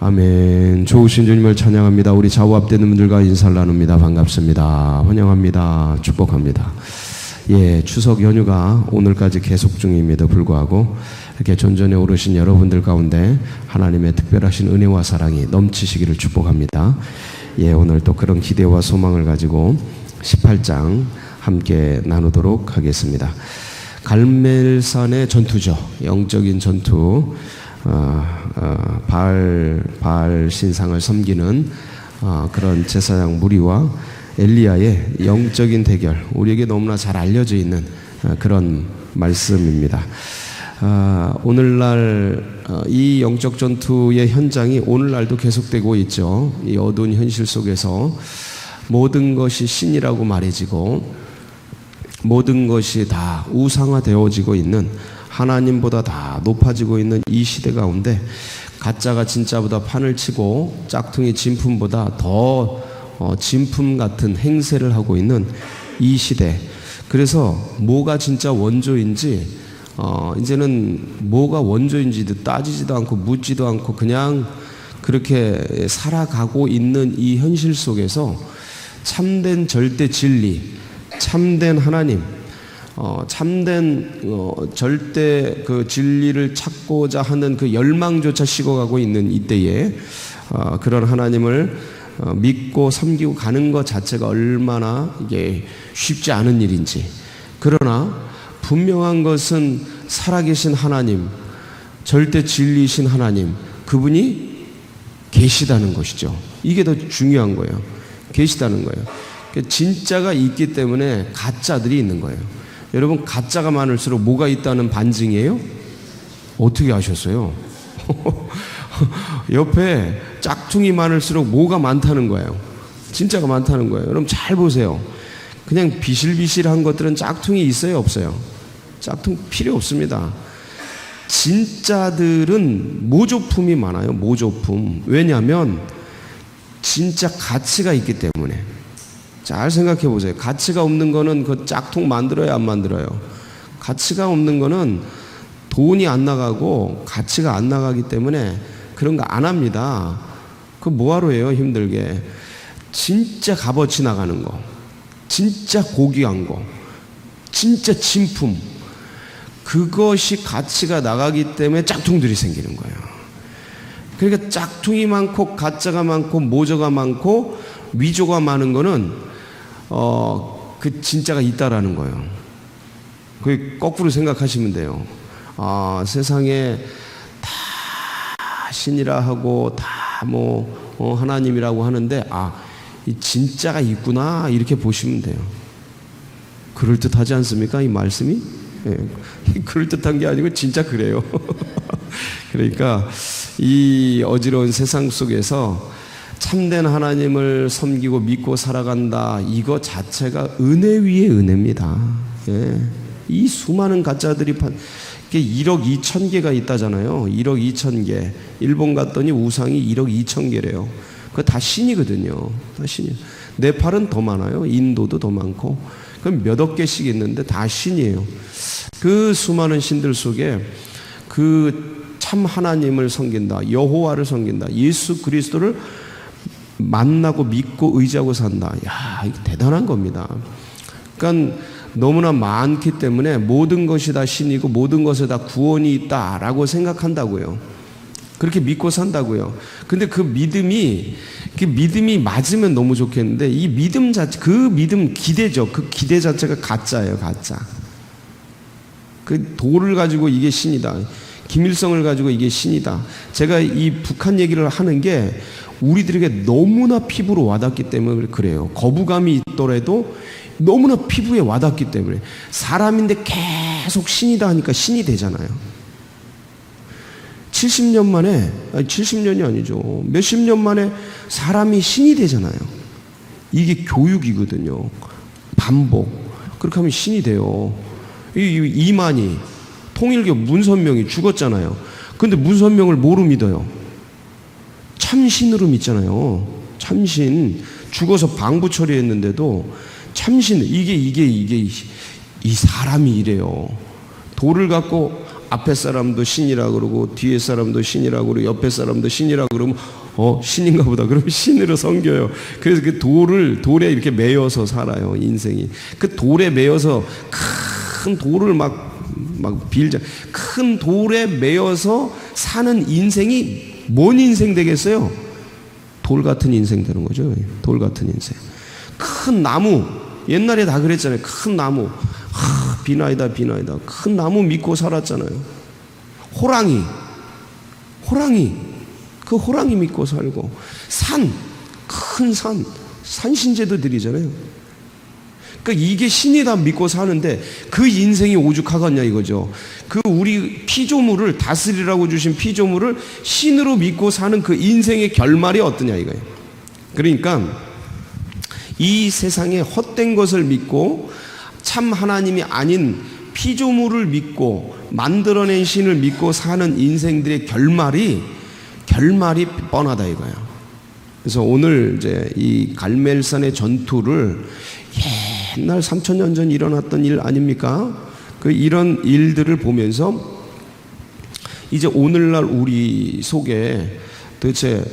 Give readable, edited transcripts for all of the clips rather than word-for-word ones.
아멘. 좋으신 주님을 찬양합니다. 우리 좌우 앞되는 분들과 인사를 나눕니다. 반갑습니다. 환영합니다. 축복합니다. 추석 연휴가 오늘까지 계속 중임에도 불구하고 이렇게 전전에 오르신 여러분들 가운데 하나님의 특별하신 은혜와 사랑이 넘치시기를 축복합니다. 오늘 또 그런 기대와 소망을 가지고 18장 함께 나누도록 하겠습니다. 갈멜산의 전투죠. 영적인 전투. 바알 신상을 섬기는 그런 제사장 무리와 엘리야의 영적인 대결, 우리에게 너무나 잘 알려져 있는 그런 말씀입니다. 오늘날 이 영적 전투의 현장이 오늘날도 계속되고 있죠. 이 어두운 현실 속에서 모든 것이 신이라고 말해지고 모든 것이 다 우상화되어지고 있는, 하나님보다 다 높아지고 있는 이 시대 가운데 가짜가 진짜보다 판을 치고 짝퉁이 진품보다 더 진품 같은 행세를 하고 있는 이 시대. 그래서 뭐가 진짜 원조인지 이제는 뭐가 원조인지도 따지지도 않고 묻지도 않고 그냥 그렇게 살아가고 있는 이 현실 속에서 참된 절대 진리, 참된 하나님, 참된 절대 그 진리를 찾고자 하는 그 열망조차 식어가고 있는 이때에 그런 하나님을 믿고 섬기고 가는 것 자체가 얼마나 이게 쉽지 않은 일인지. 그러나 분명한 것은 살아계신 하나님, 절대 진리이신 하나님, 그분이 계시다는 것이죠. 이게 더 중요한 거예요. 계시다는 거예요. 진짜가 있기 때문에 가짜들이 있는 거예요. 여러분, 가짜가 많을수록 뭐가 있다는 반증이에요? 어떻게 아셨어요? 옆에 짝퉁이 많을수록 뭐가 많다는 거예요. 진짜가 많다는 거예요. 여러분 잘 보세요. 그냥 비실비실한 것들은 짝퉁이 있어요, 없어요? 짝퉁 필요 없습니다. 진짜들은 모조품이 많아요. 모조품. 왜냐하면 진짜 가치가 있기 때문에. 잘 생각해 보세요. 가치가 없는 거는 그 짝퉁 만들어요, 안 만들어요? 가치가 없는 거는 돈이 안 나가고 가치가 안 나가기 때문에 그런 거 안 합니다. 그 뭐하러 해요, 힘들게. 진짜 값어치 나가는 거, 진짜 고귀한 거, 진짜 진품, 그것이 가치가 나가기 때문에 짝퉁들이 생기는 거예요. 그러니까 짝퉁이 많고 가짜가 많고 모조가 많고 위조가 많은 거는 그 진짜가 있다라는 거예요. 그 거꾸로 생각하시면 돼요. 세상에 다 신이라 하고 다 하나님이라고 하는데 이 진짜가 있구나, 이렇게 보시면 돼요. 그럴듯하지 않습니까? 이 말씀이? 그럴듯한 게 아니고 진짜 그래요. 그러니까 이 어지러운 세상 속에서 참된 하나님을 섬기고 믿고 살아간다, 이거 자체가 은혜 위에 은혜입니다. 이 수많은 가짜들이 1억 2천 개가 있다잖아요. 1억 2천 개. 일본 갔더니 우상이 1억 2천 개래요. 그거 다 신이거든요. 다 신이에요. 네팔은 더 많아요. 인도도 더 많고. 그럼 몇억 개씩 있는데 다 신이에요. 그 수많은 신들 속에 그 참 하나님을 섬긴다, 여호와를 섬긴다, 예수 그리스도를 만나고 믿고 의지하고 산다. 이거 대단한 겁니다. 그러니까 너무나 많기 때문에 모든 것이 다 신이고 모든 것에 다 구원이 있다라고 생각한다고요. 그렇게 믿고 산다고요. 근데 그 믿음이 맞으면 너무 좋겠는데, 이 믿음 자체, 그 믿음 기대죠. 그 기대 자체가 가짜예요, 가짜. 그 돌을 가지고 이게 신이다, 김일성을 가지고 이게 신이다. 제가 이 북한 얘기를 하는 게 우리들에게 너무나 피부로 와닿기 때문에 그래요. 거부감이 있더라도 너무나 피부에 와닿기 때문에. 사람인데 계속 신이다 하니까 신이 되잖아요. 70년 만에, 70년이 아니죠, 몇십 년 만에 사람이 신이 되잖아요. 이게 교육이거든요. 반복. 그렇게 하면 신이 돼요. 이만희 통일교 문선명이 죽었잖아요. 근데 문선명을 뭐로 믿어요? 참신으로 믿잖아요. 참신. 죽어서 방부 처리했는데도 참신. 이게 이 사람이 이래요. 돌을 갖고 앞에 사람도 신이라 그러고 뒤에 사람도 신이라 그러고 옆에 사람도 신이라 그러면 신인가 보다. 그러면 신으로 섬겨요. 그래서 그 돌에 이렇게 매여서 살아요, 인생이. 그 돌에 매여서 큰 돌을 큰 돌에 매여서 사는 인생이 뭔 인생 되겠어요? 돌 같은 인생 되는 거죠. 돌 같은 인생. 큰 나무, 옛날에 다 그랬잖아요. 큰 나무, 비나이다. 큰 나무 믿고 살았잖아요. 호랑이, 그 호랑이 믿고 살고, 큰 산신제도 드리잖아요. 그러니까 이게 신이다 믿고 사는데 그 인생이 오죽하겠냐 이거죠. 그 우리 피조물을 다스리라고 주신 피조물을 신으로 믿고 사는 그 인생의 결말이 어떠냐 이거예요. 그러니까 이 세상에 헛된 것을 믿고 참 하나님이 아닌 피조물을 믿고 만들어낸 신을 믿고 사는 인생들의 결말이 뻔하다 이거예요. 그래서 오늘 이제 이 갈멜산의 전투를 옛날 3000년 전 일어났던 일 아닙니까? 이런 일들을 보면서 이제 오늘날 우리 속에 도대체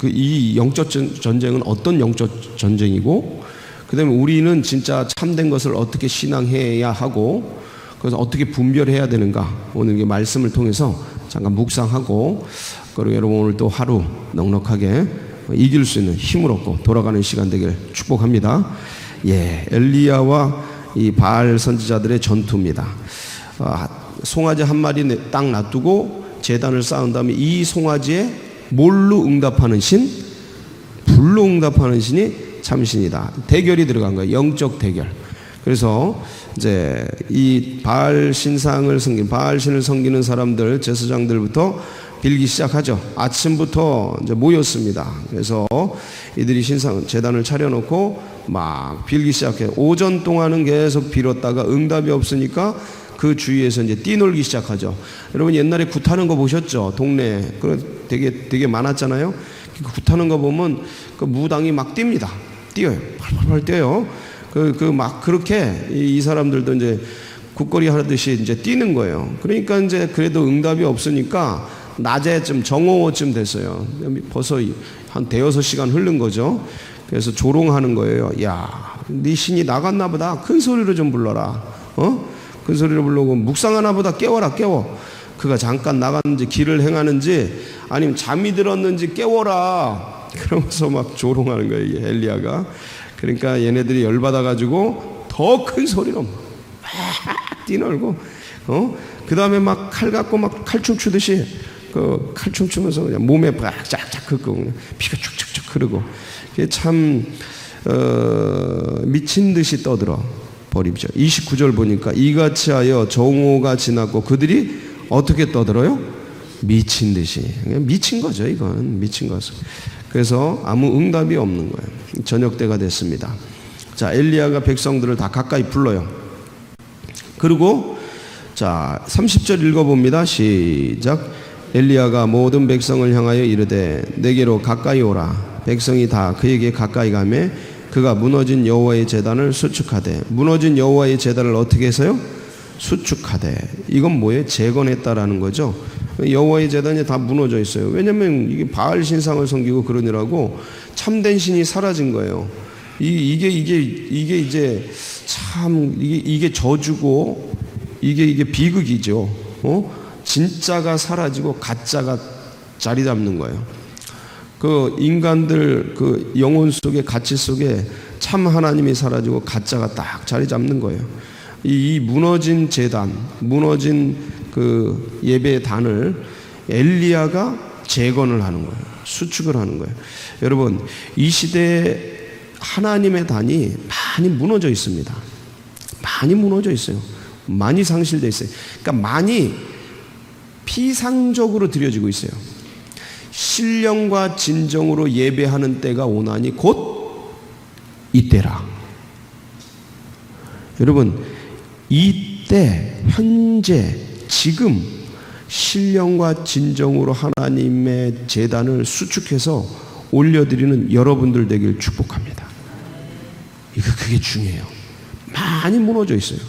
이 영적 전쟁은 어떤 영적 전쟁이고, 그 다음에 우리는 진짜 참된 것을 어떻게 신앙해야 하고, 그래서 어떻게 분별해야 되는가, 오늘 이 말씀을 통해서 잠깐 묵상하고, 그리고 여러분 오늘 또 하루 넉넉하게 이길 수 있는 힘을 얻고 돌아가는 시간 되길 축복합니다. 엘리야와 이 바알 선지자들의 전투입니다. 송아지 한 마리 딱 놔두고 제단을 쌓은 다음에 이 송아지에 뭘로 응답하는 신? 불로 응답하는 신이 참신이다. 대결이 들어간 거예요. 영적 대결. 그래서 이제 이 바알 신을 섬기는 사람들, 제사장들부터 빌기 시작하죠. 아침부터 이제 모였습니다. 그래서 이들이 제단을 차려놓고 막 빌기 시작해요. 오전 동안은 계속 빌었다가 응답이 없으니까 그 주위에서 이제 뛰놀기 시작하죠. 여러분 옛날에 굿하는 거 보셨죠? 동네에. 되게 많았잖아요. 굿하는 거 보면 그 무당이 막 뜁니다. 뛰어요. 팔팔팔 뛰어요. 막 그렇게 이 사람들도 이제 굿거리 하듯이 이제 뛰는 거예요. 그러니까 이제 그래도 응답이 없으니까 낮에쯤 정오쯤 됐어요. 벌써 한 대여섯 시간 흐른 거죠. 그래서 조롱하는 거예요. 야, 네 신이 나갔나 보다. 큰 소리로 좀 불러라. 큰 소리로 부르고 묵상하나 보다. 깨워. 그가 잠깐 나갔는지 길을 행하는지 아니면 잠이 들었는지 깨워라. 그러면서 막 조롱하는 거예요, 엘리야가. 그러니까 얘네들이 열받아가지고 더 큰 소리로 막 뛰놀고, 그 다음에 막 칼 갖고 막 칼춤 추듯이 칼춤 추면서 그냥 몸에 쫙쫙 긁고 피가 쭉쭉쭉 흐르고, 참 미친 듯이 떠들어 버리죠. 29절 보니까 이같이 하여 정오가 지났고 그들이 어떻게 떠들어요? 미친 듯이. 그냥 미친 거죠. 이건 미친 거죠. 그래서 아무 응답이 없는 거예요. 저녁 때가 됐습니다. 자, 엘리야가 백성들을 다 가까이 불러요. 그리고 자 30절 읽어봅니다. 시작. 엘리야가 모든 백성을 향하여 이르되 내게로 가까이 오라. 백성이 다 그에게 가까이 가매 그가 무너진 여호와의 제단을 수축하되. 무너진 여호와의 제단을 어떻게 해서요? 수축하되. 이건 뭐예요? 재건했다라는 거죠. 여호와의 제단이 다 무너져 있어요. 왜냐하면 이게 바알 신상을 섬기고 그러느라고 참된 신이 사라진 거예요. 이게 이제 참 이게 저주고 이게 비극이죠. 진짜가 사라지고 가짜가 자리 잡는 거예요. 그 인간들 그 영혼 속에 가치 속에 참 하나님이 사라지고 가짜가 딱 자리 잡는 거예요. 이 무너진 제단, 무너진 그 예배의 단을 엘리야가 재건을 하는 거예요. 수축을 하는 거예요. 여러분, 이 시대에 하나님의 단이 많이 무너져 있습니다. 많이 무너져 있어요. 많이 상실되어 있어요. 그러니까 많이 피상적으로 드려지고 있어요. 신령과 진정으로 예배하는 때가 오나니 곧 이때라. 여러분, 이때 현재 지금 신령과 진정으로 하나님의 제단을 수축해서 올려드리는 여러분들 되길 축복합니다. 그게 중요해요. 많이 무너져 있어요.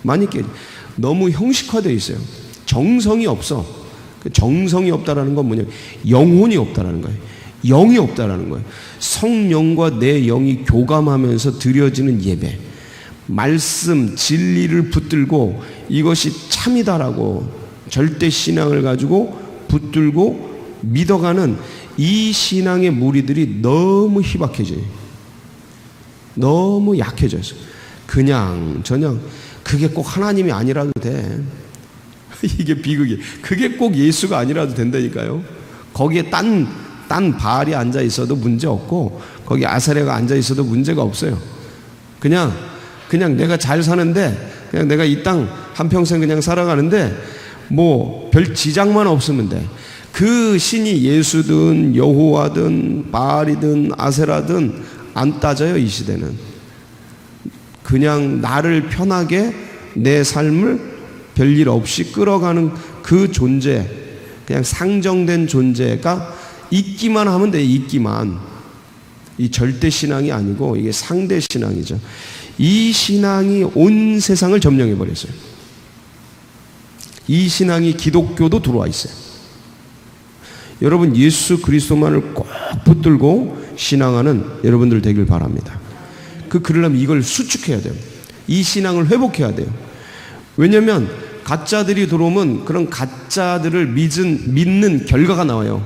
많이 너무 형식화되어 있어요. 정성이 없어. 그 정성이 없다라는 건 뭐냐면 영혼이 없다라는 거예요. 영이 없다라는 거예요. 성령과 내 영이 교감하면서 드려지는 예배, 말씀, 진리를 붙들고 이것이 참이다라고 절대 신앙을 가지고 붙들고 믿어가는 이 신앙의 무리들이 너무 희박해져요. 너무 약해져서 그냥 저냥 그게 꼭 하나님이 아니라도 돼. 이게 비극이. 그게 꼭 예수가 아니라도 된다니까요. 거기에 딴 바알이 앉아 있어도 문제 없고 거기 아사레가 앉아 있어도 문제가 없어요. 그냥 내가 잘 사는데 그냥 내가 이 땅 한평생 그냥 살아가는데 뭐 별 지장만 없으면 돼. 그 신이 예수든 여호와든 바알이든 아세라든 안 따져요. 이 시대는 그냥 나를 편하게 내 삶을 별일 없이 끌어가는 그 존재, 그냥 상정된 존재가 있기만 하면 돼. 있기만. 이 절대 신앙이 아니고 이게 상대 신앙이죠. 이 신앙이 온 세상을 점령해 버렸어요. 이 신앙이 기독교도 들어와 있어요. 여러분 예수 그리스도만을 꼭 붙들고 신앙하는 여러분들 되길 바랍니다. 그러려면 이걸 수축해야 돼요. 이 신앙을 회복해야 돼요. 왜냐하면 가짜들이 들어오면 그런 가짜들을 믿는 결과가 나와요.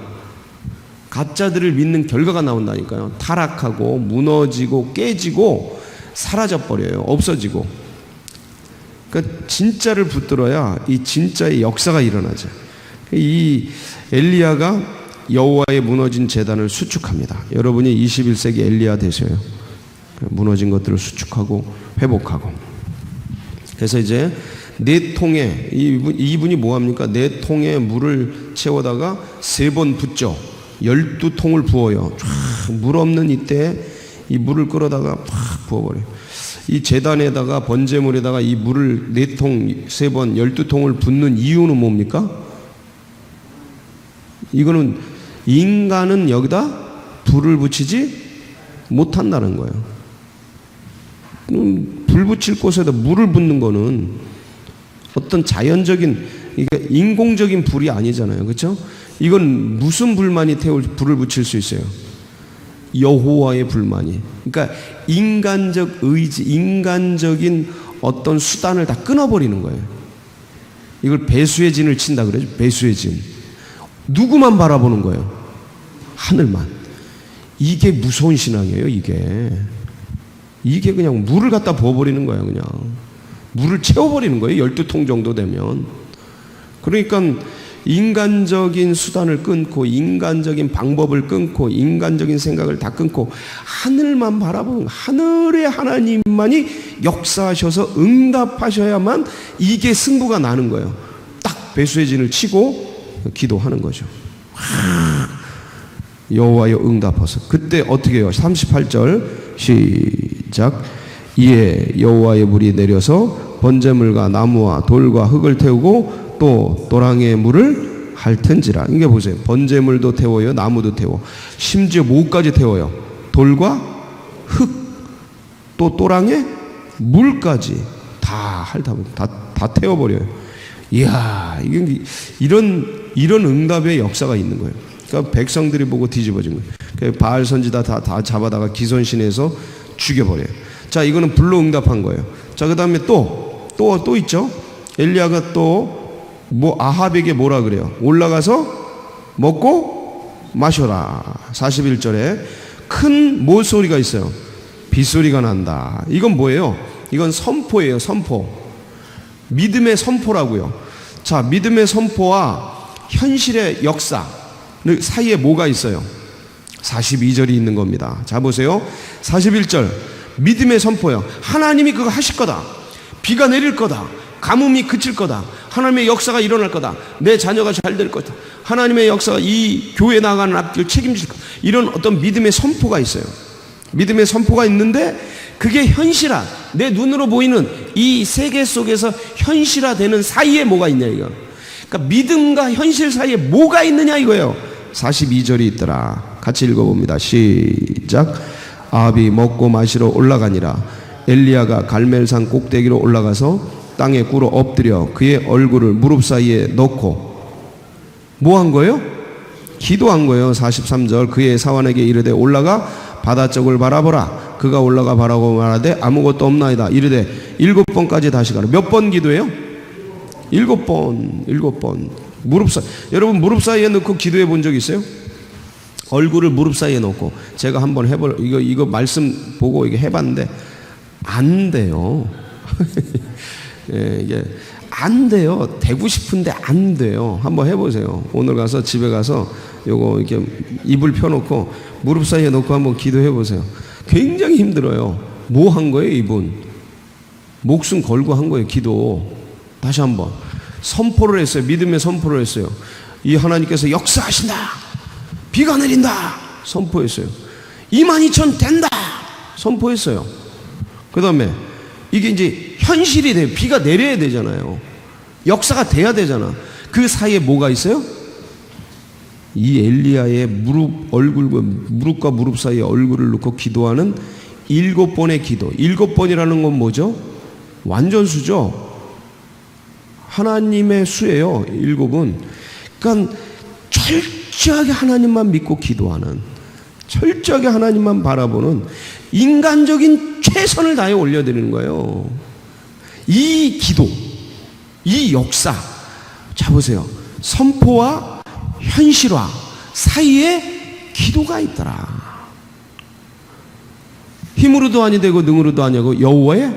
가짜들을 믿는 결과가 나온다니까요. 타락하고 무너지고 깨지고 사라져버려요. 없어지고. 그러니까 진짜를 붙들어야 이 진짜의 역사가 일어나죠. 이 엘리야가 여호와의 무너진 제단을 수축합니다. 여러분이 21세기 엘리야 되셔요. 무너진 것들을 수축하고 회복하고. 그래서 이제 네 통에 이분이 뭐합니까? 네 통에 물을 채워다가 3번 붓죠. 12통을 부어요. 물 없는 이때 이 물을 끌어다가 팍 부어버려요. 이 제단에다가 번제물에다가 이 물을 4통, 3번, 12통을 붓는 이유는 뭡니까? 이거는 인간은 여기다 불을 붙이지 못한다는 거예요. 불 붙일 곳에다 물을 붓는 거는 어떤 자연적인, 그러니까 인공적인 불이 아니잖아요. 그렇죠? 이건 무슨 불만이 불을 붙일 수 있어요? 여호와의 불만이. 그러니까 인간적 의지, 인간적인 어떤 수단을 다 끊어버리는 거예요. 이걸 배수의 진을 친다 그러죠. 배수의 진. 누구만 바라보는 거예요? 하늘만. 이게 무서운 신앙이에요. 이게 그냥 물을 갖다 부어버리는 거예요. 그냥 물을 채워버리는 거예요. 12통 정도 되면. 그러니까 인간적인 수단을 끊고 인간적인 방법을 끊고 인간적인 생각을 다 끊고 하늘만 바라보는, 하늘의 하나님만이 역사하셔서 응답하셔야만 이게 승부가 나는 거예요. 딱 배수의 진을 치고 기도하는 거죠. 여호와여 응답하소서. 그때 어떻게 해요? 38절 시작. 이에 여호와의 불이 내려서 번제물과 나무와 돌과 흙을 태우고 또 또랑의 물을 핥은지라. 이게 보세요. 번제물도 태워요. 나무도 태워. 심지어 뭐까지 태워요? 돌과 흙, 또 또랑의 물까지 다 핥아버려요. 다 태워버려요. 이야, 이런 응답의 역사가 있는 거예요. 그러니까 백성들이 보고 뒤집어진 거예요. 그러니까 바알 선지자 다 잡아다가 기손신에서 죽여버려요. 자, 이거는 불로 응답한 거예요. 자, 그 다음에 또 있죠. 엘리야가 또 아합에게 뭐라 그래요? 올라가서 먹고 마셔라. 41절에 큰 모소리가 있어요. 빗소리가 난다. 이건 뭐예요? 이건 선포예요. 선포. 믿음의 선포라고요. 자, 믿음의 선포와 현실의 역사 사이에 뭐가 있어요? 42절이 있는 겁니다. 자, 보세요. 41절 믿음의 선포요. 하나님이 그거 하실 거다. 비가 내릴 거다. 가뭄이 그칠 거다. 하나님의 역사가 일어날 거다. 내 자녀가 잘 될 거다. 하나님의 역사가 이 교회 나가는 앞길 책임질 거다. 이런 어떤 믿음의 선포가 있어요. 믿음의 선포가 있는데 그게 현실화, 내 눈으로 보이는 이 세계 속에서 현실화되는 사이에 뭐가 있냐 이거. 그러니까 믿음과 현실 사이에 뭐가 있느냐 이거예요. 42절이 있더라. 같이 읽어봅니다. 시작. 아합이 먹고 마시러 올라가니라. 엘리야가 갈멜산 꼭대기로 올라가서 땅에 꿇어 엎드려 그의 얼굴을 무릎 사이에 넣고 뭐 한 거예요? 기도한 거예요. 43절 그의 사환에게 이르되 올라가 바다 쪽을 바라보라. 그가 올라가 바라고 말하되 아무것도 없나이다. 이르되 7번까지 다시 가라. 몇 번 기도해요? 7번. 무릎 사이. 여러분 무릎 사이에 넣고 기도해 본 적 있어요? 얼굴을 무릎 사이에 넣고 제가 한번 이거 말씀 보고 이게 해봤는데 안 돼요. 예, 이게 안 돼요. 되고 싶은데 안 돼요. 한번 해보세요. 오늘 가서 집에 가서 요거 이렇게 이불 펴놓고 무릎 사이에 놓고 한번 기도해 보세요. 굉장히 힘들어요. 뭐 한 거예요, 이분? 목숨 걸고 한 거예요, 기도. 다시 한번 선포를 했어요. 믿음의 선포를 했어요. 이 하나님께서 역사하신다. 비가 내린다. 선포했어요. 22,000 된다. 선포했어요. 그 다음에 이게 이제 현실이 돼요. 비가 내려야 되잖아요. 역사가 돼야 되잖아. 그 사이에 뭐가 있어요? 이 엘리야의 무릎과 무릎 사이에 얼굴을 놓고 기도하는 7번의 기도. 7번이라는 건 뭐죠? 완전수죠. 하나님의 수예요. 7은. 그러니까 철저하게 하나님만 믿고 기도하는, 철저하게 하나님만 바라보는 인간적인 최선을 다해 올려드리는 거예요. 이 기도, 이 역사. 자 보세요. 선포와 현실화 사이에 기도가 있더라. 힘으로도 아니 되고 능으로도 아니고 여호와의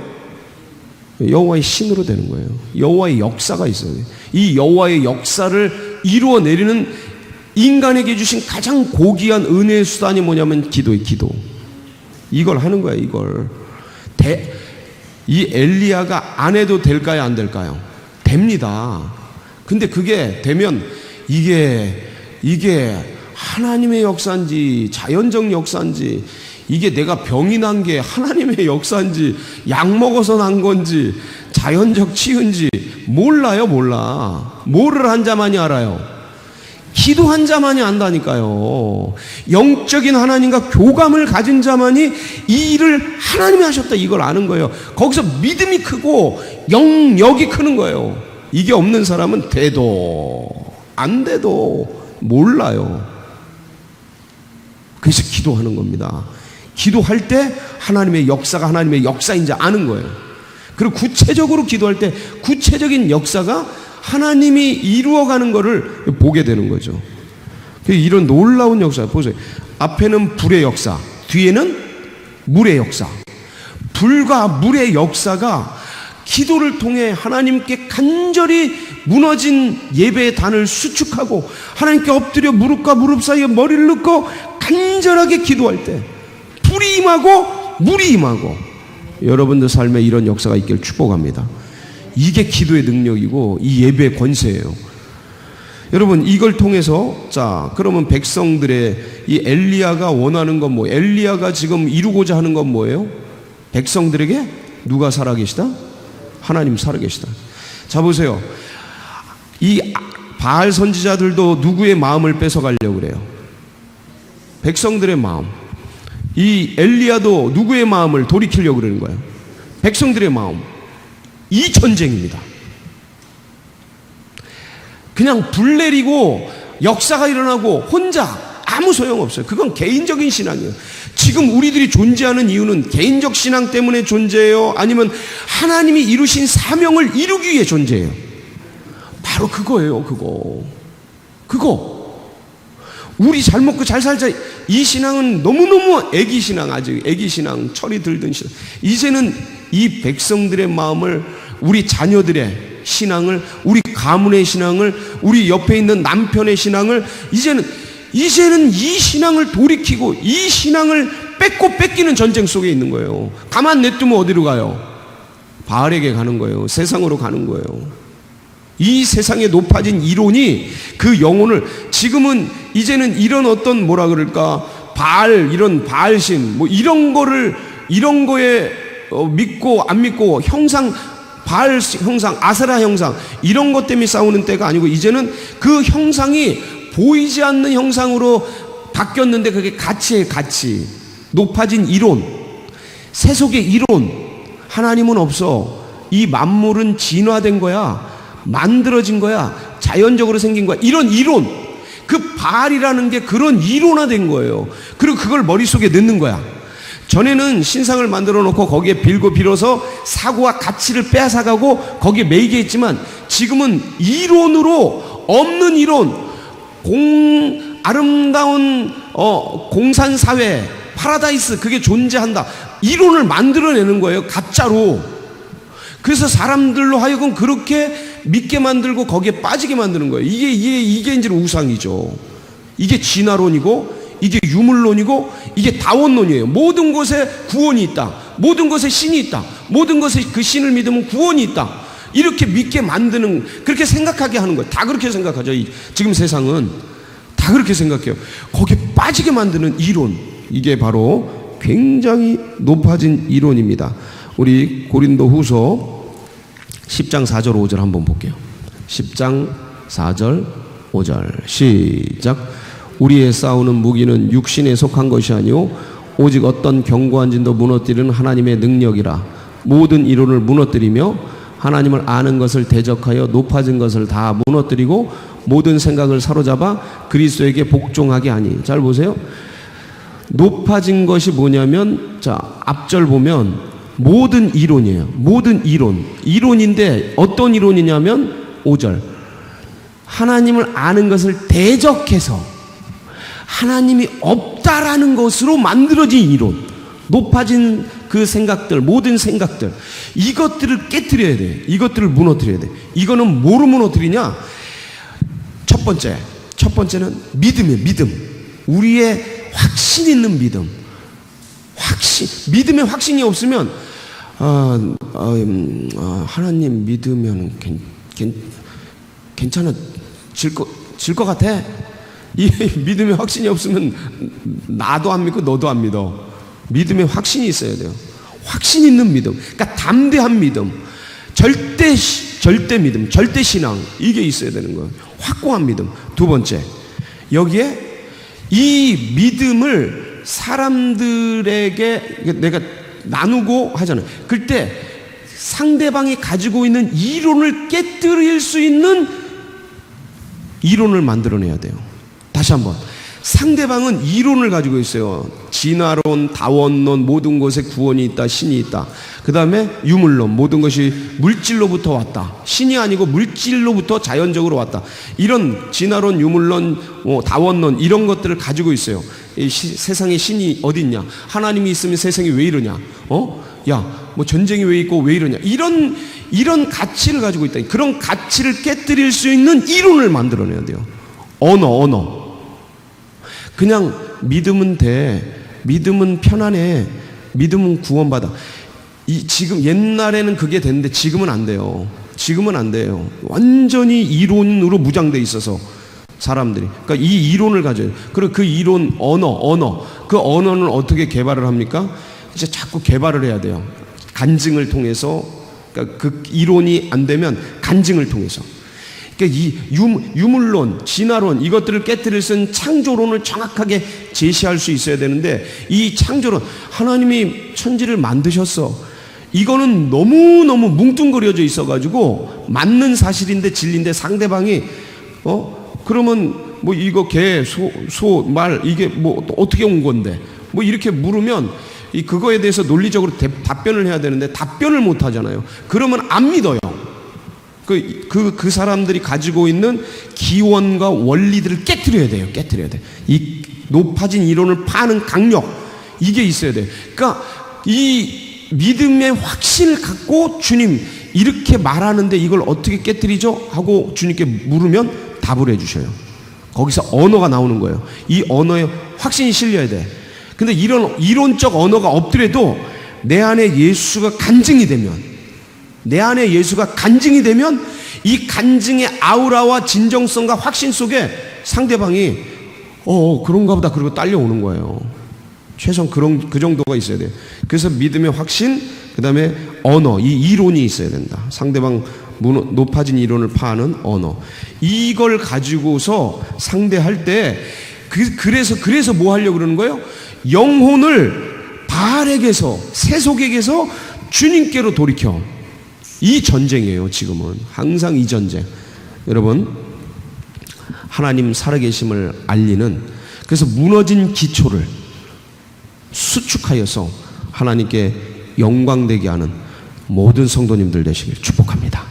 신으로 되는 거예요. 여호와의 역사가 있어요. 이 여호와의 역사를 이루어내리는 인간에게 주신 가장 고귀한 은혜의 수단이 뭐냐면 기도예요. 기도. 이걸 하는 거야. 이걸. 이 엘리야가 안 해도 될까요? 안 될까요? 됩니다. 근데 그게 되면 이게 하나님의 역사인지 자연적 역사인지, 이게 내가 병이 난 게 하나님의 역사인지 약 먹어서 난 건지 자연적 치유인지 몰라요. 몰라. 뭐를 한 자만이 알아요? 기도한 자만이 안다니까요. 영적인 하나님과 교감을 가진 자만이 이 일을 하나님이 하셨다 이걸 아는 거예요. 거기서 믿음이 크고 영역이 크는 거예요. 이게 없는 사람은 돼도 안 돼도 몰라요. 그래서 기도하는 겁니다. 기도할 때 하나님의 역사가 하나님의 역사인지 아는 거예요. 그리고 구체적으로 기도할 때 구체적인 역사가 하나님이 이루어가는 것을 보게 되는 거죠. 이런 놀라운 역사 보세요. 앞에는 불의 역사, 뒤에는 물의 역사. 불과 물의 역사가 기도를 통해 하나님께 간절히 무너진 예배의 단을 수축하고 하나님께 엎드려 무릎과 무릎 사이에 머리를 넣고 간절하게 기도할 때 불이 임하고 물이 임하고 여러분들 삶에 이런 역사가 있기를 축복합니다. 이게 기도의 능력이고 이 예배의 권세예요. 여러분 이걸 통해서 자 그러면 백성들의 이 엘리야가 원하는 건 뭐예요? 엘리야가 지금 이루고자 하는 건 뭐예요? 백성들에게 누가 살아계시다? 하나님 살아계시다. 자 보세요. 이 바알 선지자들도 누구의 마음을 뺏어가려고 그래요? 백성들의 마음. 이 엘리야도 누구의 마음을 돌이키려고 그러는 거예요? 백성들의 마음. 이 전쟁입니다. 그냥 불 내리고 역사가 일어나고 혼자 아무 소용없어요. 그건 개인적인 신앙이에요. 지금 우리들이 존재하는 이유는 개인적 신앙 때문에 존재해요? 아니면 하나님이 이루신 사명을 이루기 위해 존재해요? 바로 그거예요. 그거 우리 잘 먹고 잘 살자. 이 신앙은 너무너무 애기 신앙, 아직 애기 신앙, 철이 들던 신앙. 이제는 이 백성들의 마음을, 우리 자녀들의 신앙을, 우리 가문의 신앙을, 우리 옆에 있는 남편의 신앙을 이제는 이 신앙을 돌이키고 이 신앙을 뺏기는 전쟁 속에 있는 거예요. 가만 냅두면 어디로 가요? 바알에게 가는 거예요. 세상으로 가는 거예요. 이 세상에 높아진 이론이 그 영혼을, 지금은 이제는 이런 어떤 뭐라 그럴까, 이런 바알신 뭐 이런 거에 믿고 안 믿고 형상, 바알 형상, 아세라 형상 이런 것 때문에 싸우는 때가 아니고 이제는 그 형상이 보이지 않는 형상으로 바뀌었는데 그게 가치예요. 가치. 높아진 이론, 세속의 이론. 하나님은 없어. 이 만물은 진화된 거야, 만들어진 거야, 자연적으로 생긴 거야, 이런 이론, 그 바알이라는 게 그런 이론화된 거예요. 그리고 그걸 머릿속에 넣는 거야. 전에는 신상을 만들어 놓고 거기에 빌고 빌어서 사고와 가치를 빼앗아가고 거기에 매이게 했지만, 지금은 이론으로, 없는 이론, 아름다운 공산사회, 파라다이스, 그게 존재한다, 이론을 만들어내는 거예요, 가짜로. 그래서 사람들로 하여금 그렇게 믿게 만들고 거기에 빠지게 만드는 거예요. 이게 이제 우상이죠. 이게 진화론이고, 이게 유물론이고, 이게 다원론이에요. 모든 것에 구원이 있다, 모든 것에 신이 있다, 모든 것에 그 신을 믿으면 구원이 있다, 이렇게 믿게 만드는, 그렇게 생각하게 하는 거예요. 다 그렇게 생각하죠. 지금 세상은 다 그렇게 생각해요. 거기에 빠지게 만드는 이론, 이게 바로 굉장히 높아진 이론입니다. 우리 고린도후서 10장 4절 5절 한번 볼게요. 10장 4절 5절 시작. 우리의 싸우는 무기는 육신에 속한 것이 아니오 오직 어떤 견고한 진도 무너뜨리는 하나님의 능력이라. 모든 이론을 무너뜨리며 하나님을 아는 것을 대적하여 높아진 것을 다 무너뜨리고 모든 생각을 사로잡아 그리스도에게 복종하게 하니. 잘 보세요. 높아진 것이 뭐냐면, 자, 앞절 보면 모든 이론이에요. 모든 이론인데 어떤 이론이냐면 5절, 하나님을 아는 것을 대적해서 하나님이 없다라는 것으로 만들어진 이론, 높아진 그 생각들, 모든 생각들, 이것들을 깨트려야 돼. 이것들을 무너뜨려야 돼. 이거는 뭐로 무너뜨리냐? 첫 번째는 믿음이에요. 믿음. 우리의 확신 있는 믿음. 믿음에 확신이 없으면 하나님 믿으면 괜찮아질 것 같아. 이 믿음에 확신이 없으면 나도 안 믿고 너도 안 믿어. 믿음에 확신이 있어야 돼요. 확신 있는 믿음, 그러니까 담대한 믿음, 절대 믿음, 절대 신앙, 이게 있어야 되는 거예요. 확고한 믿음. 두 번째, 여기에 이 믿음을 사람들에게 내가 나누고 하잖아요. 그때 상대방이 가지고 있는 이론을 깨뜨릴 수 있는 이론을 만들어내야 돼요. 다시 한번, 상대방은 이론을 가지고 있어요. 진화론, 다원론, 모든 것에 구원이 있다, 신이 있다. 그 다음에 유물론, 모든 것이 물질로부터 왔다, 신이 아니고 물질로부터 자연적으로 왔다. 이런 진화론, 유물론, 다원론, 이런 것들을 가지고 있어요. 세상에 신이 어디 있냐, 하나님이 있으면 세상이 왜 이러냐, 뭐 전쟁이 왜 있고 왜 이러냐, 이런 가치를 가지고 있다. 그런 가치를 깨뜨릴 수 있는 이론을 만들어내야 돼요. 언어. 그냥 믿으면 돼, 믿으면 편안해, 믿으면 구원받아. 지금 옛날에는 그게 됐는데 지금은 안 돼요. 완전히 이론으로 무장돼 있어서 사람들이, 그러니까 이 이론을 가져요. 그리고 그 이론, 언어, 그 언어는 어떻게 개발을 합니까? 이제 자꾸 개발을 해야 돼요. 간증을 통해서. 그러니까 그 이론이 안 되면 간증을 통해서. 그러니까 이 유물론, 진화론, 이것들을 깨뜨릴 수 있는 창조론을 정확하게 제시할 수 있어야 되는데, 이 창조론, 하나님이 천지를 만드셨어, 이거는 너무너무 뭉뚱그려져 있어가지고 맞는 사실인데 진리인데, 상대방이 그러면 뭐 이거 개, 소, 말, 이게 뭐 어떻게 온 건데, 뭐 이렇게 물으면 그거에 대해서 논리적으로 답변을 해야 되는데 답변을 못 하잖아요. 그러면 안 믿어요. 그 사람들이 가지고 있는 기원과 원리들을 깨트려야 돼요. 이 높아진 이론을 파는 강력, 이게 있어야 돼요. 그러니까 이 믿음의 확신을 갖고, 주님 이렇게 말하는데 이걸 어떻게 깨트리죠? 하고 주님께 물으면 답을 해주셔요. 거기서 언어가 나오는 거예요. 이 언어에 확신이 실려야 돼. 근데 이런 이론적 언어가 없더라도 내 안에 예수가 간증이 되면 이 간증의 아우라와 진정성과 확신 속에 상대방이 그런가 보다, 그리고 딸려오는 거예요. 최소한 그 정도가 있어야 돼요. 그래서 믿음의 확신, 그 다음에 언어, 이 이론이 있어야 된다. 상대방 높아진 이론을 파는 언어, 이걸 가지고서 상대할 때 그래서 뭐 하려고 그러는 거예요? 영혼을 바알에게서, 세속에게서 주님께로 돌이켜. 이 전쟁이에요. 지금은 항상 이 전쟁. 여러분, 하나님 살아계심을 알리는, 그래서 무너진 기초를 수축하여서 하나님께 영광되게 하는 모든 성도님들 되시길 축복합니다.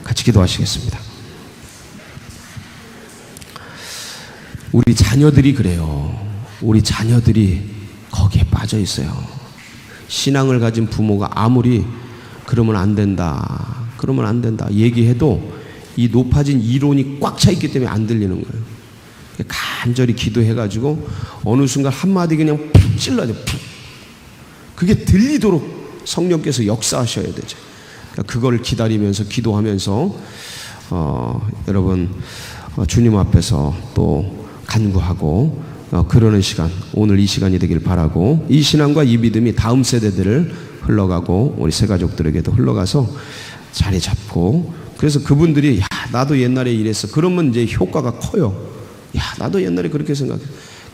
같이 기도하시겠습니다. 우리 자녀들이 그래요. 우리 자녀들이 거기에 빠져 있어요. 신앙을 가진 부모가 아무리 그러면 안 된다, 그러면 안 된다 얘기해도 이 높아진 이론이 꽉 차 있기 때문에 안 들리는 거예요. 간절히 기도해가지고 어느 순간 한마디 그냥 푹 찔러야 돼요. 푹. 그게 들리도록 성령께서 역사하셔야 되죠. 그러니까 그걸 기다리면서 기도하면서 여러분 주님 앞에서 또 간구하고 그러는 시간, 오늘 이 시간이 되길 바라고, 이 신앙과 이 믿음이 다음 세대들을 흘러가고 우리 새 가족들에게도 흘러가서 자리 잡고, 그래서 그분들이 야 나도 옛날에 이랬어 그러면 이제 효과가 커요. 야 나도 옛날에 그렇게 생각해.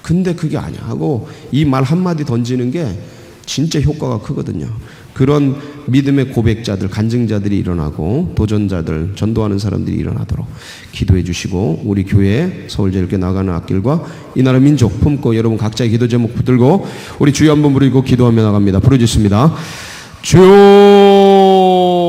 근데 그게 아니야 하고 이 말 한마디 던지는 게 진짜 효과가 크거든요. 그런 믿음의 고백자들, 간증자들이 일어나고 도전자들, 전도하는 사람들이 일어나도록 기도해 주시고, 우리 교회 서울제일교회 나가는 앞길과 이 나라 민족 품고 여러분 각자의 기도 제목 붙들고 우리 주여 한번 부르고 기도하며 나갑니다. 부르짖습니다. 주여